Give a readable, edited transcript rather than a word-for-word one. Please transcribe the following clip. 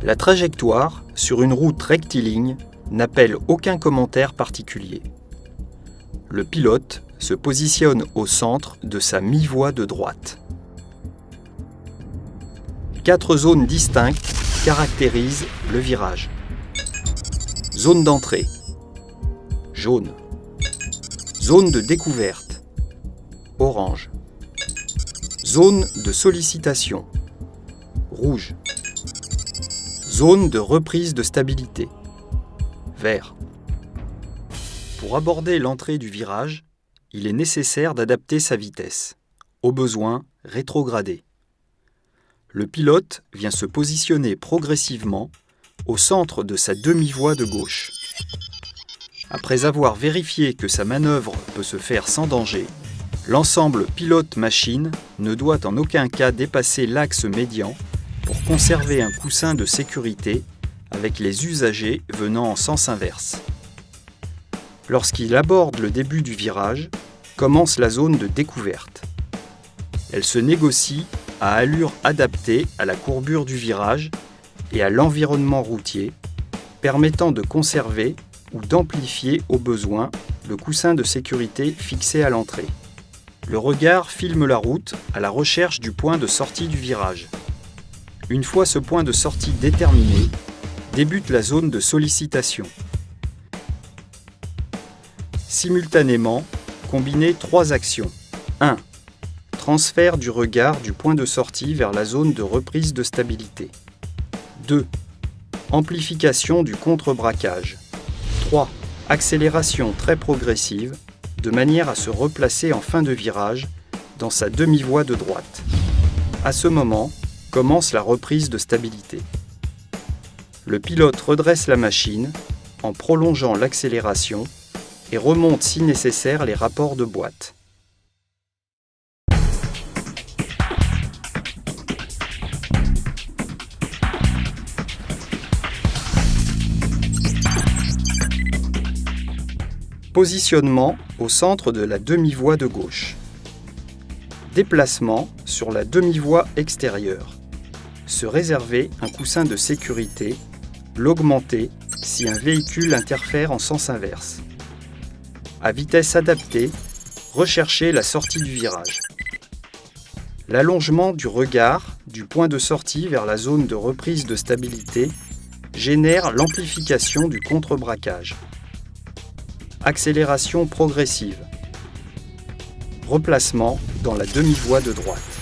La trajectoire, sur une route rectiligne, n'appelle aucun commentaire particulier. Le pilote se positionne au centre de sa mi-voie de droite. 4 zones distinctes caractérisent le virage. Zone d'entrée, jaune. Zone de découverte, orange. Zone de sollicitation, rouge. Zone de reprise de stabilité, vert. Pour aborder l'entrée du virage, il est nécessaire d'adapter sa vitesse, au besoin rétrograder. Le pilote vient se positionner progressivement au centre de sa demi-voie de gauche. Après avoir vérifié que sa manœuvre peut se faire sans danger, l'ensemble pilote-machine ne doit en aucun cas dépasser l'axe médian pour conserver un coussin de sécurité avec les usagers venant en sens inverse. Lorsqu'il aborde le début du virage, commence la zone de découverte. Elle se négocie à allure adaptée à la courbure du virage et à l'environnement routier, permettant de conserver ou d'amplifier au besoin le coussin de sécurité fixé à l'entrée. Le regard filme la route à la recherche du point de sortie du virage. Une fois ce point de sortie déterminé, débute la zone de sollicitation. Simultanément, combinez 3 actions. 1. Transfert du regard du point de sortie vers la zone de reprise de stabilité. 2. Amplification du contre-braquage. 3. Accélération très progressive, de manière à se replacer en fin de virage dans sa demi-voie de droite. À ce moment, commence la reprise de stabilité. Le pilote redresse la machine en prolongeant l'accélération et remonte si nécessaire les rapports de boîte. Positionnement au centre de la demi-voie de gauche. Déplacement sur la demi-voie extérieure. Se réserver un coussin de sécurité, l'augmenter si un véhicule interfère en sens inverse. À vitesse adaptée, rechercher la sortie du virage. L'allongement du regard du point de sortie vers la zone de reprise de stabilité génère l'amplification du contre-braquage. Accélération progressive. Replacement dans la demi-voie de droite.